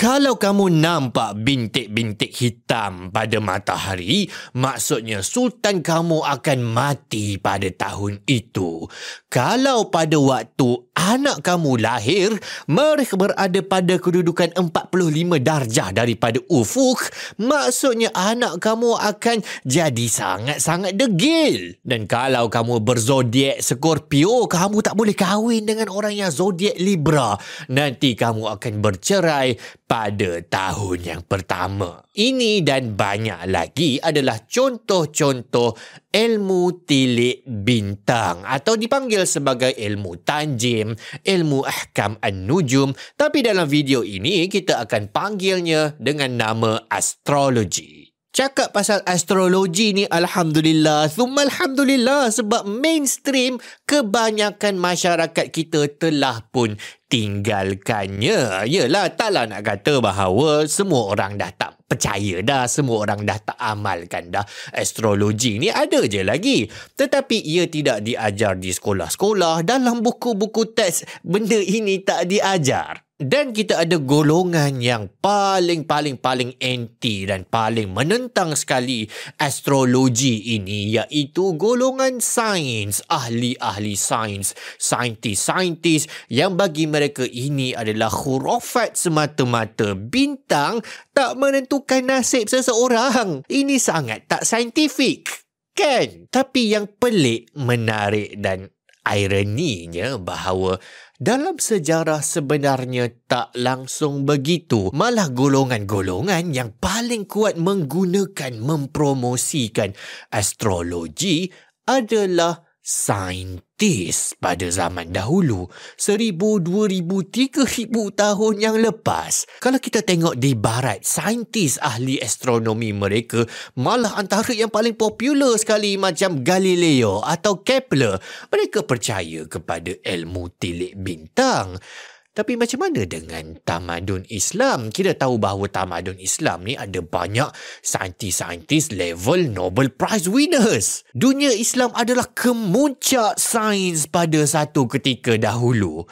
Kalau kamu nampak bintik-bintik hitam pada matahari, maksudnya sultan kamu akan mati pada tahun itu. Kalau pada waktu anak kamu lahir, mereka berada pada kedudukan 45 darjah daripada ufuk, maksudnya anak kamu akan jadi sangat-sangat degil. Dan kalau kamu berzodiak Scorpio, kamu tak boleh kahwin dengan orang yang zodiak Libra. Nanti kamu akan bercerai pada tahun yang pertama. Ini dan banyak lagi adalah contoh-contoh ilmu tilik bintang atau dipanggil sebagai ilmu tanjim, ilmu ahkam an-nujum, tapi dalam video ini kita akan panggilnya dengan nama astrologi. Cakap pasal astrologi ni alhamdulillah, thumma alhamdulillah, sebab mainstream kebanyakan masyarakat kita telah pun tinggalkannya. Yelah, taklah nak kata bahawa semua orang dah tak percaya dah, semua orang dah tak amalkan dah. Astrologi ni ada je lagi. Tetapi ia tidak diajar di sekolah-sekolah, dalam buku-buku teks benda ini tak diajar. Dan kita ada golongan yang paling anti dan paling menentang sekali astrologi ini, iaitu golongan sains, ahli-ahli sains, saintis-saintis yang bagi mereka ini adalah khurafat semata-mata. Bintang tak menentukan nasib seseorang. Ini sangat tak saintifik, kan? Tapi yang pelik, menarik dan ironinya bahawa dalam sejarah sebenarnya tak langsung begitu. Malah golongan-golongan yang paling kuat menggunakan, mempromosikan astrologi adalah saintis pada zaman dahulu. 1000, 2000, 3000 tahun yang lepas. Kalau kita tengok di barat, saintis ahli astronomi mereka malah antara yang paling popular sekali, macam Galileo atau Kepler. Mereka percaya kepada ilmu tilik bintang. Tapi macam mana dengan tamadun Islam? Kita tahu bahawa tamadun Islam ni ada banyak saintis-saintis level Nobel Prize winners. Dunia Islam adalah kemuncak sains pada satu ketika dahulu.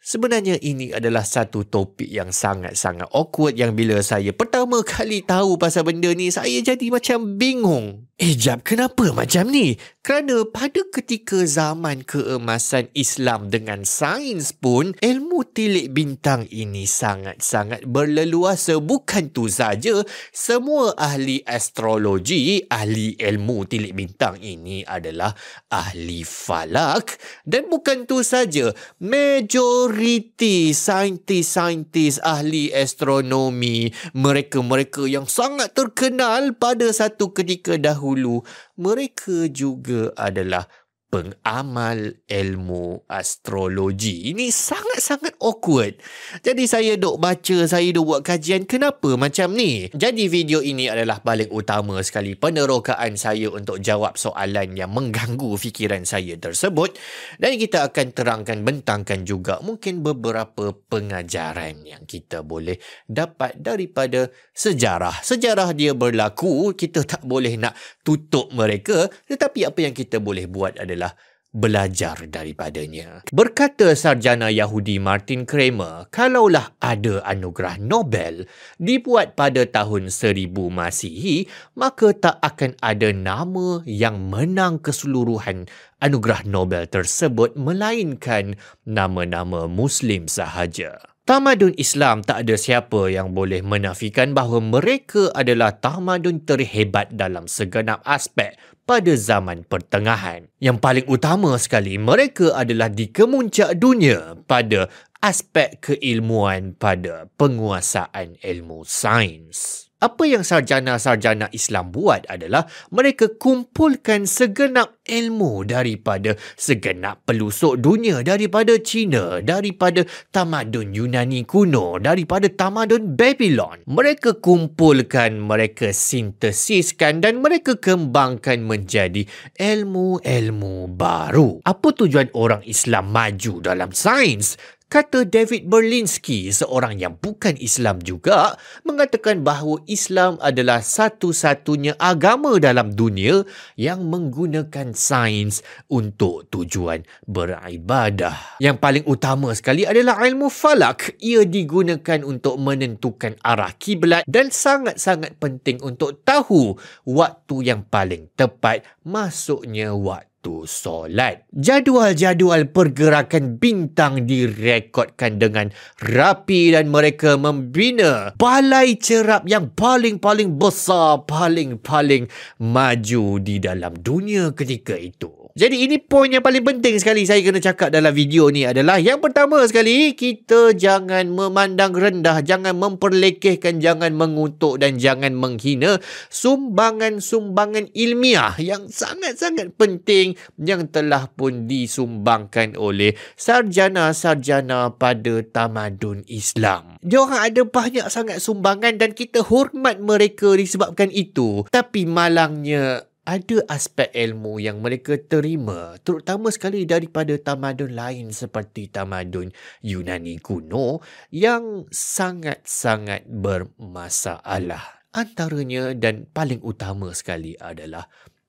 Sebenarnya ini adalah satu topik yang sangat-sangat awkward, yang bila saya pertama kali tahu pasal benda ni, saya jadi macam bingung. Jap, kenapa macam ni? Kerana pada ketika zaman keemasan Islam dengan sains pun, ilmu tilik bintang ini sangat-sangat berleluasa. Bukan tu saja, semua ahli astrologi, ahli ilmu tilik bintang ini adalah ahli falak. Dan bukan tu saja, majoriti saintis-saintis ahli astronomi, mereka-mereka yang sangat terkenal pada satu ketika dahulu, mereka juga adalah pengamal ilmu astrologi. Ini sangat-sangat awkward. Jadi saya duk baca, saya duk buat kajian, kenapa macam ni? Jadi video ini adalah paling utama sekali penerokaan saya untuk jawab soalan yang mengganggu fikiran saya tersebut. Dan kita akan terangkan, bentangkan juga mungkin beberapa pengajaran yang kita boleh dapat daripada sejarah. Sejarah dia berlaku, kita tak boleh nak tutup mereka, tetapi apa yang kita boleh buat adalah belajar daripadanya. Berkata sarjana Yahudi Martin Kramer, kalaulah ada anugerah Nobel dibuat pada tahun 1000 Masihi, maka tak akan ada nama yang menang keseluruhan anugerah Nobel tersebut, melainkan nama-nama Muslim sahaja. Tamadun Islam tak ada siapa yang boleh menafikan bahawa mereka adalah tamadun terhebat dalam segenap aspek pada zaman pertengahan. Yang paling utama sekali, mereka adalah di kemuncak dunia pada aspek keilmuan, pada penguasaan ilmu sains. Apa yang sarjana-sarjana Islam buat adalah mereka kumpulkan segenap ilmu daripada segenap pelusuk dunia, daripada China, daripada tamadun Yunani kuno, daripada tamadun Babylon. Mereka kumpulkan, mereka sintesiskan dan mereka kembangkan menjadi ilmu-ilmu baru. Apa tujuan orang Islam maju dalam sains? Kata David Berlinski, seorang yang bukan Islam juga, mengatakan bahawa Islam adalah satu-satunya agama dalam dunia yang menggunakan sains untuk tujuan beribadah. Yang paling utama sekali adalah ilmu falak. Ia digunakan untuk menentukan arah kiblat dan sangat-sangat penting untuk tahu waktu yang paling tepat masuknya waktu solat. Jadual-jadual pergerakan bintang direkodkan dengan rapi dan mereka membina balai cerap yang paling-paling besar, paling-paling maju di dalam dunia ketika itu. Jadi ini poin yang paling penting sekali saya kena cakap dalam video ni adalah yang pertama sekali, kita jangan memandang rendah, jangan memperlekehkan, jangan mengutuk dan jangan menghina sumbangan-sumbangan ilmiah yang sangat-sangat penting yang telah pun disumbangkan oleh sarjana-sarjana pada tamadun Islam. Diorang ada banyak sangat sumbangan dan kita hormat mereka disebabkan itu. Tapi malangnya ada aspek ilmu yang mereka terima, terutama sekali daripada tamadun lain seperti tamadun Yunani kuno yang sangat-sangat bermasalah. Antaranya dan paling utama sekali adalah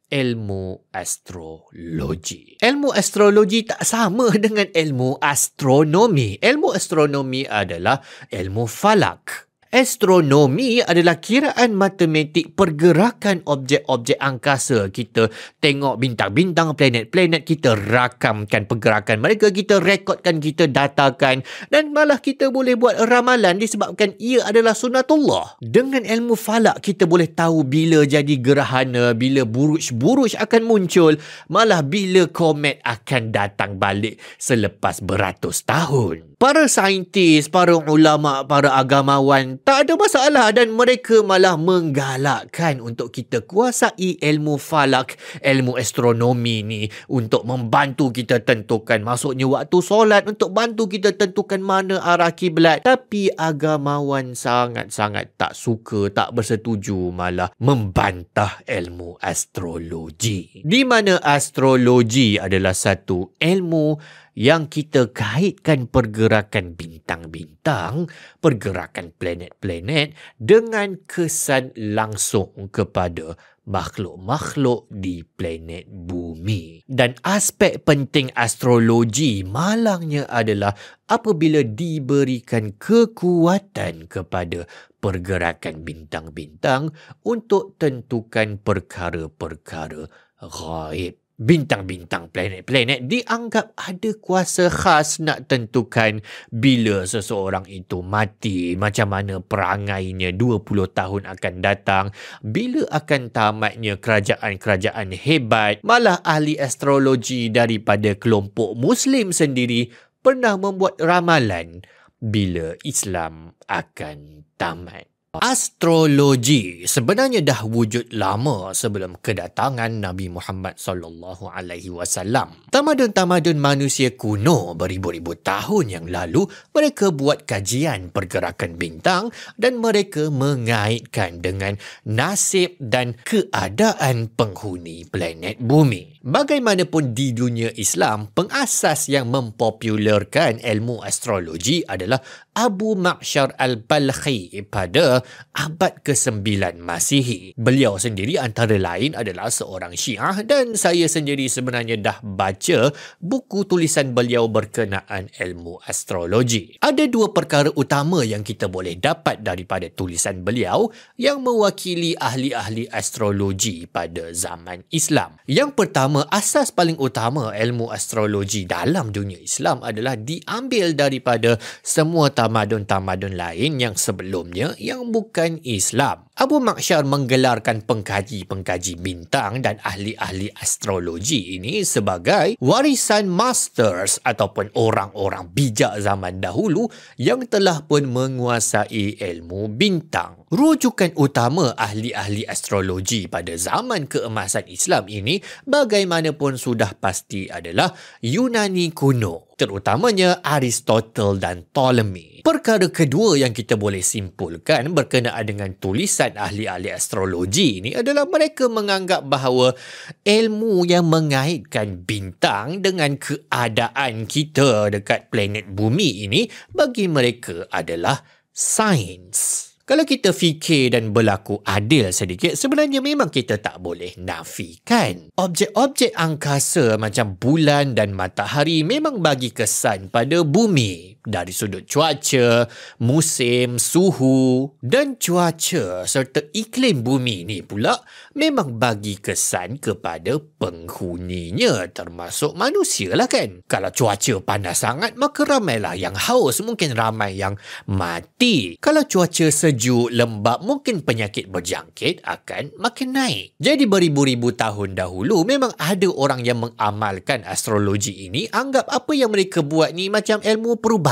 ilmu astrologi. Ilmu astrologi tak sama dengan ilmu astronomi. Ilmu astronomi adalah ilmu falak. Astronomi adalah kiraan matematik pergerakan objek-objek angkasa. Kita tengok bintang-bintang, planet-planet, kita rakamkan pergerakan mereka, kita rekodkan, kita datakan dan malah kita boleh buat ramalan disebabkan ia adalah sunatullah. Dengan ilmu falak kita boleh tahu bila jadi gerhana, bila buruj-buruj akan muncul, malah bila komet akan datang balik selepas beratus tahun. Para saintis, para ulama, para agamawan tak ada masalah dan mereka malah menggalakkan untuk kita kuasai ilmu falak, ilmu astronomi ni untuk membantu kita tentukan masuknya waktu solat, untuk bantu kita tentukan mana arah kiblat. Tapi agamawan sangat-sangat tak suka, tak bersetuju, malah membantah ilmu astrologi. Di mana astrologi adalah satu ilmu yang kita kaitkan pergerakan bintang-bintang, pergerakan planet-planet dengan kesan langsung kepada makhluk-makhluk di planet bumi. Dan aspek penting astrologi malangnya adalah apabila diberikan kekuatan kepada pergerakan bintang-bintang untuk tentukan perkara-perkara ghaib. Bintang-bintang, planet-planet dianggap ada kuasa khas nak tentukan bila seseorang itu mati, macam mana perangainya 20 tahun akan datang, bila akan tamatnya kerajaan-kerajaan hebat. Malah ahli astrologi daripada kelompok Muslim sendiri pernah membuat ramalan bila Islam akan tamat. Astrologi sebenarnya dah wujud lama sebelum kedatangan Nabi Muhammad SAW. Tamadun-tamadun manusia kuno beribu-ribu tahun yang lalu, mereka buat kajian pergerakan bintang dan mereka mengaitkan dengan nasib dan keadaan penghuni planet bumi. Bagaimanapun di dunia Islam, pengasas yang mempopularkan ilmu astrologi adalah Abu Ma'syar al-Balkhi pada abad ke-9 Masihi. Beliau sendiri antara lain adalah seorang Syiah dan saya sendiri sebenarnya dah baca buku tulisan beliau berkenaan ilmu astrologi. Ada dua perkara utama yang kita boleh dapat daripada tulisan beliau yang mewakili ahli-ahli astrologi pada zaman Islam. Yang pertama, asas paling utama ilmu astrologi dalam dunia Islam adalah diambil daripada semua tamadun-tamadun lain yang sebelumnya yang bukan Islam. Abu Ma'syar menggelarkan pengkaji-pengkaji bintang dan ahli-ahli astrologi ini sebagai warisan masters ataupun orang-orang bijak zaman dahulu yang telah pun menguasai ilmu bintang. Rujukan utama ahli-ahli astrologi pada zaman keemasan Islam ini bagaimanapun sudah pasti adalah Yunani kuno. terutamanya Aristotle dan Ptolemy. Perkara kedua yang kita boleh simpulkan berkenaan dengan tulisan ahli-ahli astrologi ini adalah mereka menganggap bahawa ilmu yang mengaitkan bintang dengan keadaan kita dekat planet bumi ini bagi mereka adalah sains. Kalau kita fikir dan berlaku adil sedikit, sebenarnya memang kita tak boleh nafikan. Objek-objek angkasa macam bulan dan matahari memang bagi kesan pada bumi. Dari sudut cuaca, musim, suhu dan cuaca serta iklim bumi ni pula memang bagi kesan kepada penghuninya, termasuk manusia lah kan. Kalau cuaca panas sangat, maka ramailah yang haus, mungkin ramai yang mati. Kalau cuaca sejuk, lembap, mungkin penyakit berjangkit akan makin naik. Jadi beribu-ribu tahun dahulu memang ada orang yang mengamalkan astrologi ini, anggap apa yang mereka buat ni macam ilmu perubatan,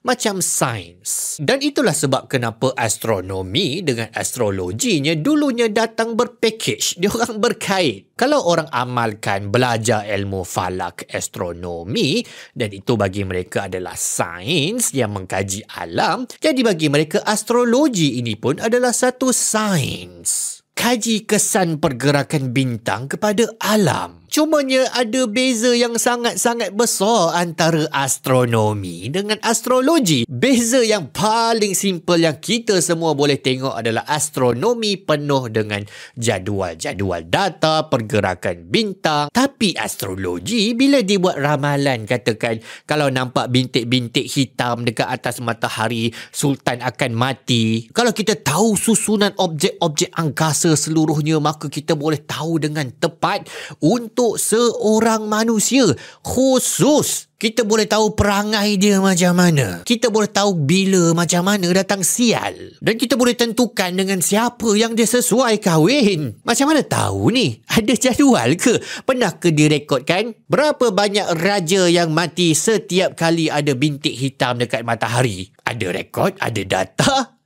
macam sains. Dan itulah sebab kenapa astronomi dengan astrologinya dulunya datang berpackage, diorang berkait. Kalau orang amalkan belajar ilmu falak astronomi dan itu bagi mereka adalah sains yang mengkaji alam, jadi bagi mereka astrologi ini pun adalah satu sains. Kaji kesan pergerakan bintang kepada alam. Cumanya ada beza yang sangat-sangat besar antara astronomi dengan astrologi. Beza yang paling simple yang kita semua boleh tengok adalah astronomi penuh dengan jadual-jadual data, pergerakan bintang. Tapi astrologi bila dia buat ramalan, katakan kalau nampak bintik-bintik hitam dekat atas matahari, Sultan akan mati. Kalau kita tahu susunan objek-objek angkasa seluruhnya, maka kita boleh tahu dengan tepat untuk seorang manusia khusus. Kita boleh tahu perangai dia macam mana. Kita boleh tahu bila macam mana datang sial. Dan kita boleh tentukan dengan siapa yang dia sesuai kahwin. Macam mana tahu ni? Ada jadual ke? Pernah ke direkodkan? Berapa banyak raja yang mati setiap kali ada bintik hitam dekat matahari? Ada rekod? Ada data?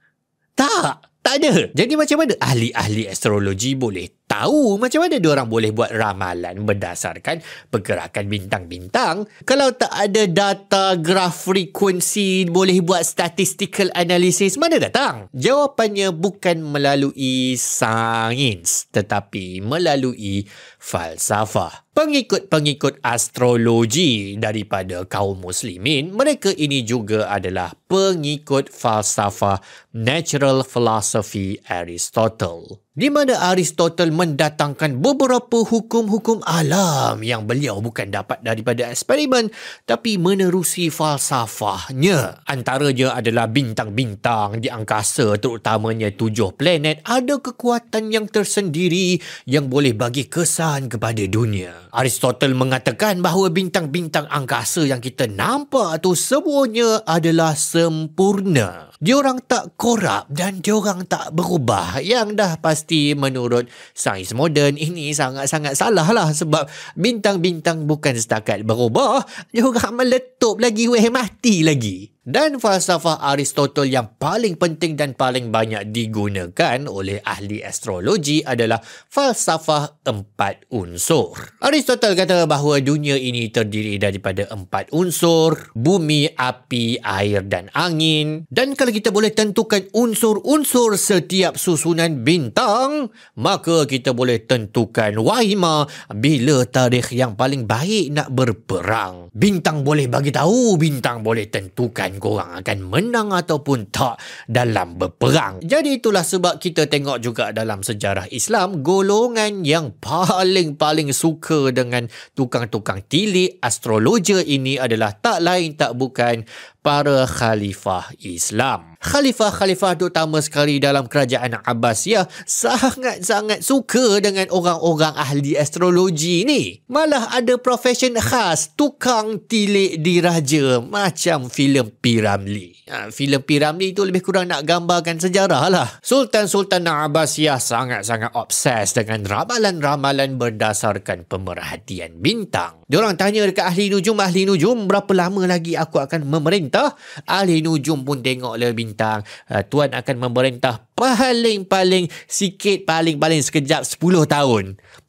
Tak ada. Jadi macam mana ahli-ahli astrologi boleh tahu macam mana diorang boleh buat ramalan berdasarkan pergerakan bintang-bintang? Kalau tak ada data, graf frekuensi, boleh buat statistical analysis, mana datang? Jawapannya bukan melalui sains, tetapi melalui falsafah. Pengikut-pengikut astrologi daripada kaum muslimin, mereka ini juga adalah pengikut falsafah natural philosophy Aristotle, di mana Aristotle mendatangkan beberapa hukum-hukum alam yang beliau bukan dapat daripada eksperimen tapi menerusi falsafahnya. Antaranya adalah bintang-bintang di angkasa, terutamanya 7 planet, ada kekuatan yang tersendiri yang boleh bagi kesan kepada dunia. Aristotle mengatakan bahawa bintang-bintang angkasa yang kita nampak tu semuanya adalah sempurna. Diorang tak korup dan diorang tak berubah. Yang dah pasti menurut sains moden ini sangat-sangat salah lah, sebab bintang-bintang bukan setakat berubah, diorang meletup lagi, mati lagi. Dan falsafah Aristotle yang paling penting dan paling banyak digunakan oleh ahli astrologi adalah falsafah 4 unsur. Aristotle kata bahawa dunia ini terdiri daripada 4 unsur: bumi, api, air dan angin. Dan kalau kita boleh tentukan unsur-unsur setiap susunan bintang, maka kita boleh tentukan wahima bila tarikh yang paling baik nak berperang. Bintang boleh bagi tahu, bintang boleh tentukan korang akan menang ataupun tak dalam berperang. Jadi itulah sebab kita tengok juga dalam sejarah Islam, golongan yang paling suka dengan tukang-tukang tilik astrologer ini adalah tak lain tak bukan para khalifah Islam. Khalifah-khalifah terutama sekali dalam kerajaan Abbasiyah sangat-sangat suka dengan orang-orang ahli astrologi ni. Malah ada profession khas, tukang tilik diraja, macam filem P. Ramlee. Filem P. Ramlee tu lebih kurang nak gambarkan sejarah lah. Sultan-Sultan Abbasiyah sangat-sangat obses dengan ramalan-ramalan berdasarkan pemerhatian bintang. Diorang tanya dekat ahli nujum, berapa lama lagi aku akan memerintah? Ahli nujum pun tengoklah bintang. Tuan akan memerintah paling sikit, paling sekejap 10 tahun.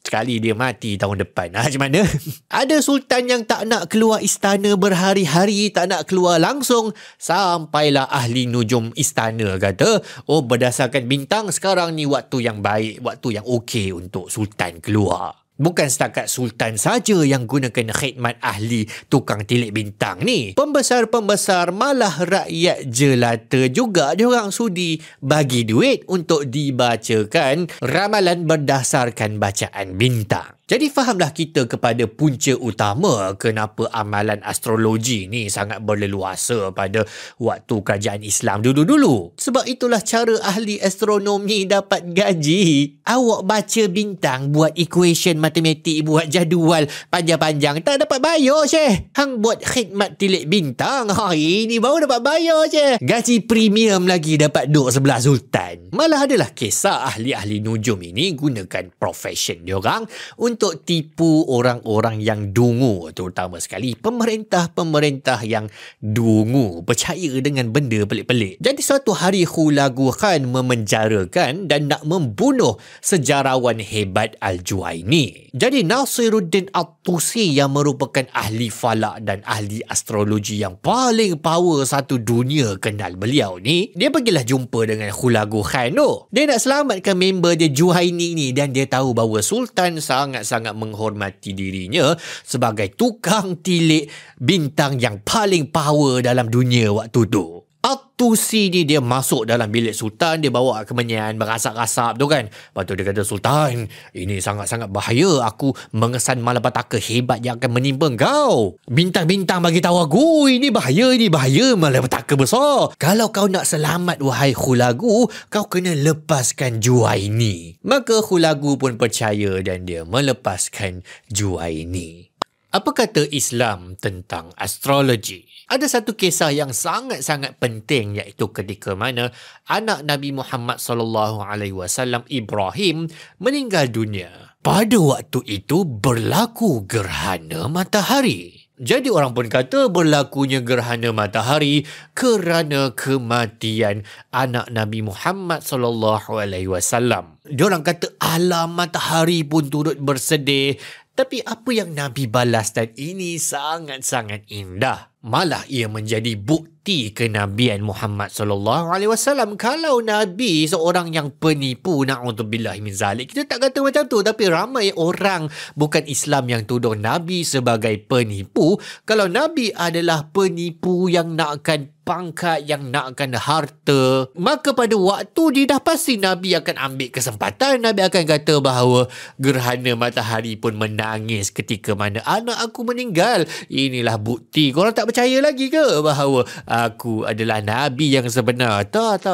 sekali dia mati tahun depan. Macam mana? Ada sultan yang tak nak keluar istana berhari-hari, tak nak keluar langsung. Sampailah ahli nujum istana kata, oh berdasarkan bintang sekarang ni waktu yang baik, waktu yang okey untuk sultan keluar. Bukan setakat sultan saja yang gunakan khidmat ahli tukang tilik bintang ni. Pembesar-pembesar malah rakyat jelata juga diorang sudi bagi duit untuk dibacakan ramalan berdasarkan bacaan bintang. Jadi fahamlah kita kepada punca utama kenapa amalan astrologi ni sangat berleluasa pada waktu kerajaan Islam dulu-dulu. Sebab itulah cara ahli astronomi dapat gaji. Awak baca bintang, buat equation matematik, buat jadual panjang-panjang, tak dapat bayar Syekh. Hang buat khidmat tilik bintang, ini baru dapat bayar Syekh. Gaji premium lagi dapat duduk sebelah sultan. Malah adalah kisah ahli-ahli nujum ini gunakan profession diorang untuk tipu orang-orang yang dungu, terutama sekali pemerintah-pemerintah yang dungu, percaya dengan benda pelik-pelik. Jadi suatu hari Hulagu Khan memenjarakan dan nak membunuh sejarawan hebat Al-Juwaini. Jadi Nasiruddin At-Tusi yang merupakan ahli falak dan ahli astrologi yang paling power satu dunia kenal beliau ni, dia pergilah jumpa dengan Hulagu Khan tu. Dia nak selamatkan member dia Juwaini ni dan dia tahu bahawa sultan sangat-sangat menghormati dirinya sebagai tukang tilik bintang yang paling power dalam dunia waktu tu. At-Tusi ni dia masuk dalam bilik sultan, dia bawa kemenyan berasap-asap tu kan. Lepas tu dia kata, Sultan, ini sangat-sangat bahaya. Aku mengesan malapetaka hebat yang akan menimpa kau. Bintang-bintang bagi tahu aku, ini bahaya malapetaka besar. Kalau kau nak selamat wahai Hulagu, kau kena lepaskan Juwaini. Maka Hulagu pun percaya dan dia melepaskan Juwaini. Apa kata Islam tentang astrologi? Ada satu kisah yang sangat-sangat penting, iaitu ketika mana anak Nabi Muhammad SAW, Ibrahim, meninggal dunia. Pada waktu itu berlaku gerhana matahari. Jadi orang pun kata berlakunya gerhana matahari kerana kematian anak Nabi Muhammad SAW. Diorang kata alam matahari pun turut bersedih. Tapi apa yang Nabi balas, dan ini sangat-sangat indah. Malah ia menjadi bukti kenabian Muhammad SAW. Kalau Nabi seorang yang penipu, na'udzubillah min zalik, kita tak kata macam tu. Tapi ramai orang bukan Islam yang tuduh Nabi sebagai penipu. Kalau Nabi adalah penipu yang nakkan pangkat, yang nakkan harta, maka pada waktu dia dah pasti Nabi akan ambil kesempatan. Nabi akan kata bahawa gerhana matahari pun menangis ketika mana anak aku meninggal. Inilah bukti. Korang tak percaya lagi ke bahawa aku adalah Nabi yang sebenar? Tak.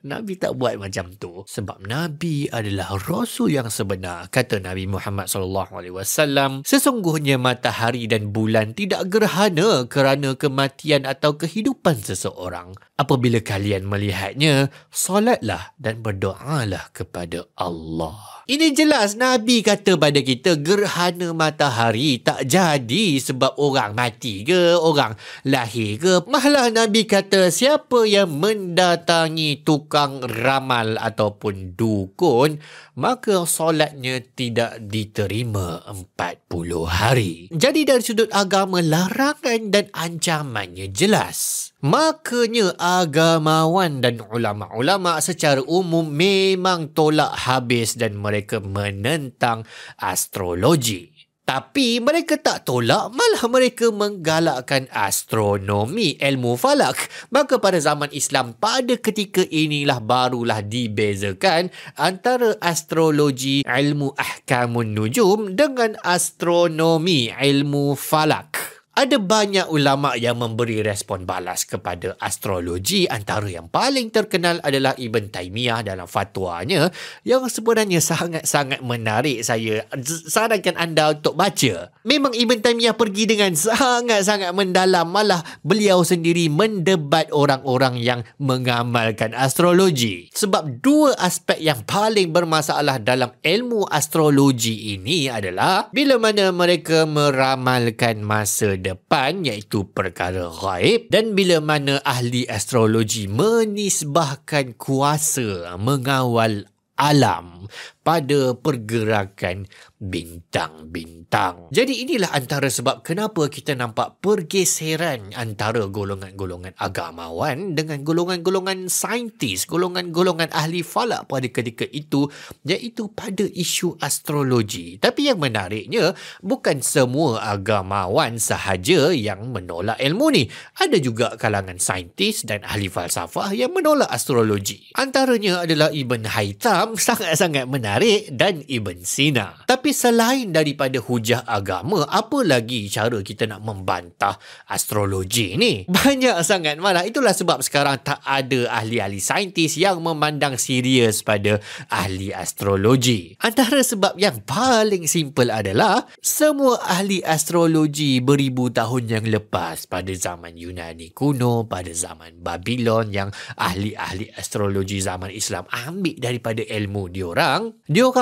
Nabi tak buat macam tu. Sebab Nabi adalah Rasul yang sebenar. Kata Nabi Muhammad SAW, sesungguhnya matahari dan bulan tidak gerhana kerana kematian atau kehidupan seseorang. Apabila kalian melihatnya, solatlah dan berdoalah kepada Allah. Ini jelas Nabi kata pada kita gerhana matahari tak jadi sebab orang mati ke, orang lahir ke. Malah Nabi kata siapa yang mendatangi tukang ramal ataupun dukun, maka solatnya tidak diterima 40 hari. Jadi dari sudut agama, larangan dan ancamannya jelas. Makanya agamawan dan ulama-ulama secara umum memang tolak habis dan mereka menentang astrologi. Tapi mereka tak tolak, malah mereka menggalakkan astronomi, ilmu falak. Maka pada zaman Islam, pada ketika inilah barulah dibezakan antara astrologi, ilmu ahkamun nujum, dengan astronomi, ilmu falak. Ada banyak ulama yang memberi respon balas kepada astrologi. Antara yang paling terkenal adalah Ibn Taymiyah dalam fatwanya yang sebenarnya sangat-sangat menarik. Saya sarankan anda untuk baca. Memang Ibn Taymiyah pergi dengan sangat-sangat mendalam. Malah beliau sendiri mendebat orang-orang yang mengamalkan astrologi. Sebab dua aspek yang paling bermasalah dalam ilmu astrologi ini adalah bila mana mereka meramalkan masa depan, iaitu perkara ghaib, dan bila mana ahli astrologi menisbahkan kuasa mengawal alam pada pergerakan bintang-bintang. Jadi inilah antara sebab kenapa kita nampak pergeseran antara golongan-golongan agamawan dengan golongan-golongan saintis, golongan-golongan ahli falak pada ketika itu, iaitu pada isu astrologi. Tapi yang menariknya, bukan semua agamawan sahaja yang menolak ilmu ni. Ada juga kalangan saintis dan ahli falsafah yang menolak astrologi. Antaranya adalah Ibn Haytham, sangat-sangat menarik, dan Ibn Sina. Tapi selain daripada hujah agama, apa lagi cara kita nak membantah astrologi ni? Banyak sangat, malah itulah sebab sekarang tak ada ahli-ahli saintis yang memandang serius pada ahli astrologi. Antara sebab yang paling simple adalah semua ahli astrologi beribu tahun yang lepas, pada zaman Yunani kuno, pada zaman Babylon, yang ahli-ahli astrologi zaman Islam ambil daripada ilmu diorang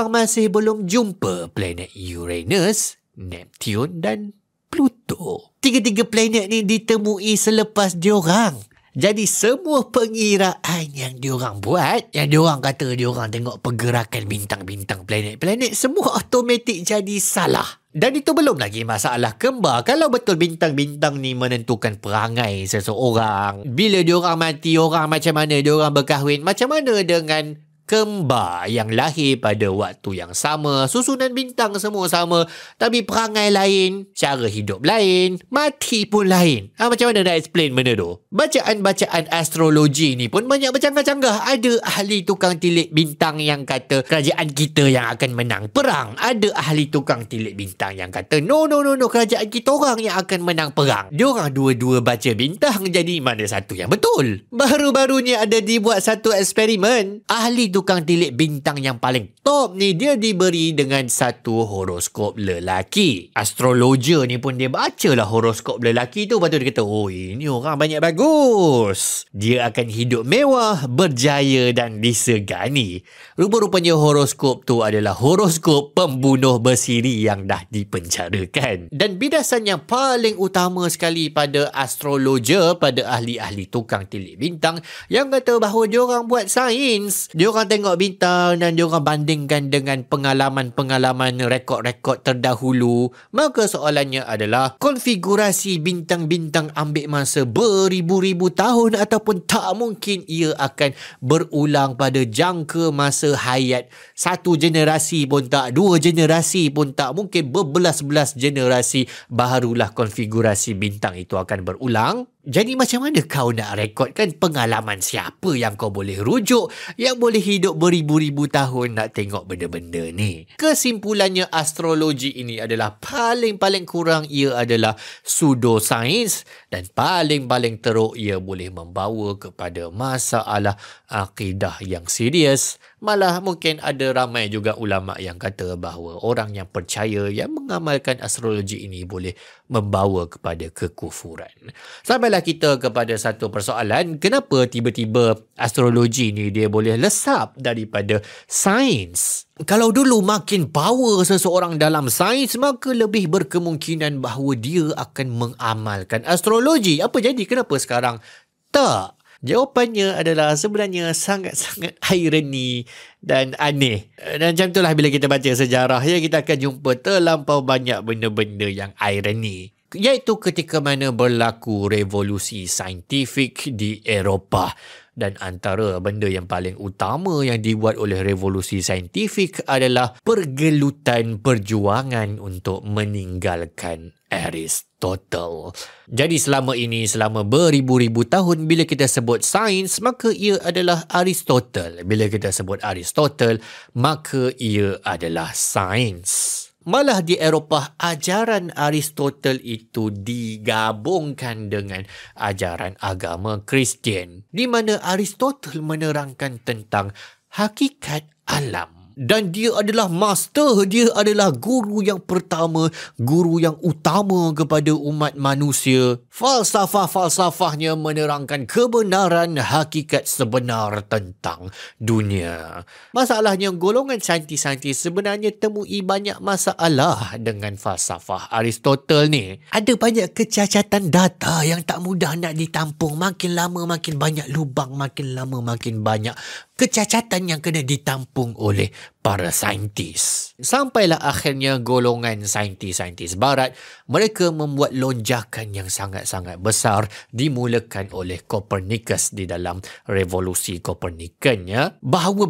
masih belum jumpa planet Uranus, Neptune dan Pluto. Tiga-tiga planet ni ditemui selepas diorang. Jadi semua pengiraan yang diorang buat, yang diorang kata diorang tengok pergerakan bintang-bintang, planet-planet, semua automatik jadi salah. Dan itu belum lagi masalah kembar. Kalau betul bintang-bintang ni menentukan perangai seseorang, bila diorang mati, orang macam mana diorang berkahwin, macam mana dengan kembar yang lahir pada waktu yang sama, susunan bintang semua sama, tapi perangai lain, cara hidup lain, mati pun lain. Macam mana nak explain benda tu? Bacaan-bacaan astrologi ni pun banyak bercanggah-canggah. Ada ahli tukang tilik bintang yang kata kerajaan kita yang akan menang perang. Ada ahli tukang tilik bintang yang kata no, kerajaan kita orang yang akan menang perang. Diorang dua-dua baca bintang, jadi mana satu yang betul? Baru-barunya ada dibuat satu eksperimen. Ahli tukang tilik bintang yang paling top ni, dia diberi dengan satu horoskop lelaki. Astrologer ni pun dia bacalah horoskop lelaki tu, lepas tu dia kata, oh ini orang banyak bagus, dia akan hidup mewah, berjaya dan disegani. Rupa-rupanya horoskop tu adalah horoskop pembunuh bersiri yang dah dipenjarakan. Dan bidasan yang paling utama sekali pada astrologer, pada ahli-ahli tukang tilik bintang, yang kata bahawa diorang buat sains, diorang tengok bintang dan diorang bandingkan dengan pengalaman-pengalaman rekod-rekod terdahulu. Maka soalannya adalah, konfigurasi bintang-bintang ambil masa beribu-ribu tahun ataupun tak mungkin ia akan berulang pada jangka masa hayat satu generasi pun tak, dua generasi pun tak, mungkin berbelas-belas generasi barulah konfigurasi bintang itu akan berulang. Jadi macam mana kau nak rekodkan pengalaman siapa yang kau boleh rujuk, yang boleh hidup beribu-ribu tahun nak tengok benda-benda ni? Kesimpulannya, astrologi ini adalah paling-paling kurang ia adalah pseudosains, dan paling-paling teruk ia boleh membawa kepada masalah akidah yang serius. Malah mungkin ada ramai juga ulama yang kata bahawa orang yang percaya, yang mengamalkan astrologi ini boleh membawa kepada kekufuran. Sampailah kita kepada satu persoalan, kenapa tiba-tiba astrologi ni dia boleh lesap daripada sains? Kalau dulu makin power seseorang dalam sains, maka lebih berkemungkinan bahawa dia akan mengamalkan astrologi. Apa jadi? Kenapa sekarang tak? Jawapannya adalah sebenarnya sangat-sangat ironi dan aneh. Dan macam itulah bila kita baca sejarah, ya, kita akan jumpa terlampau banyak benda-benda yang ironi. Iaitu ketika mana berlaku revolusi saintifik di Eropah. Dan antara benda yang paling utama yang dibuat oleh revolusi saintifik adalah pergelutan perjuangan untuk meninggalkan Aristotle. Jadi selama ini, selama beribu-ribu tahun, bila kita sebut sains, maka ia adalah Aristotle. Bila kita sebut Aristotle, maka ia adalah sains. Malah di Eropah, ajaran Aristotle itu digabungkan dengan ajaran agama Kristian, di mana Aristotle menerangkan tentang hakikat alam. Dan dia adalah master, dia adalah guru yang pertama, guru yang utama kepada umat manusia. Falsafah-falsafahnya menerangkan kebenaran hakikat sebenar tentang dunia. Masalahnya, golongan saintis-saintis sebenarnya temui banyak masalah dengan falsafah Aristotle ni. Ada banyak kecacatan data yang tak mudah nak ditampung. Makin lama makin banyak lubang, makin lama makin banyak kecacatan yang kena ditampung oleh para saintis. Sampailah akhirnya golongan saintis-saintis barat, mereka membuat lonjakan yang sangat-sangat besar dimulakan oleh Copernicus di dalam revolusi Copernican, ya, bahawa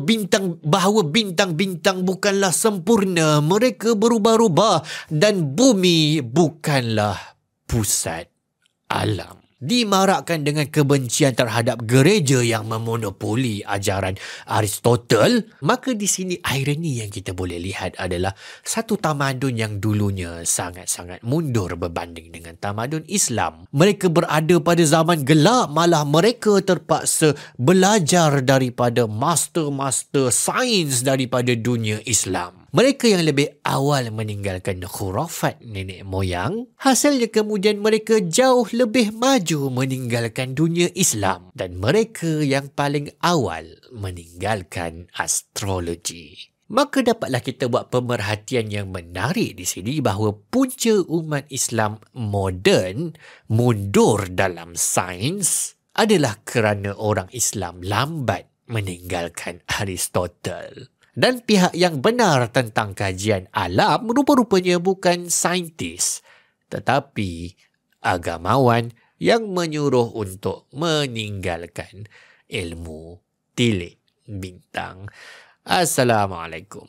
bintang-bintang bukanlah sempurna, mereka berubah-ubah dan bumi bukanlah pusat alam. Dimarakkan dengan kebencian terhadap gereja yang memonopoli ajaran Aristotle, maka di sini ironi yang kita boleh lihat adalah satu tamadun yang dulunya sangat-sangat mundur berbanding dengan tamadun Islam. Mereka berada pada zaman gelap, malah mereka terpaksa belajar daripada master-master sains daripada dunia Islam. Mereka yang lebih awal meninggalkan khurafat nenek moyang, hasilnya kemudian mereka jauh lebih maju meninggalkan dunia Islam, dan mereka yang paling awal meninggalkan astrologi. Maka dapatlah kita buat pemerhatian yang menarik di sini bahawa punca umat Islam moden mundur dalam sains adalah kerana orang Islam lambat meninggalkan Aristotle. Dan pihak yang benar tentang kajian alam rupa-rupanya bukan saintis, tetapi agamawan yang menyuruh untuk meninggalkan ilmu tilik bintang. Assalamualaikum.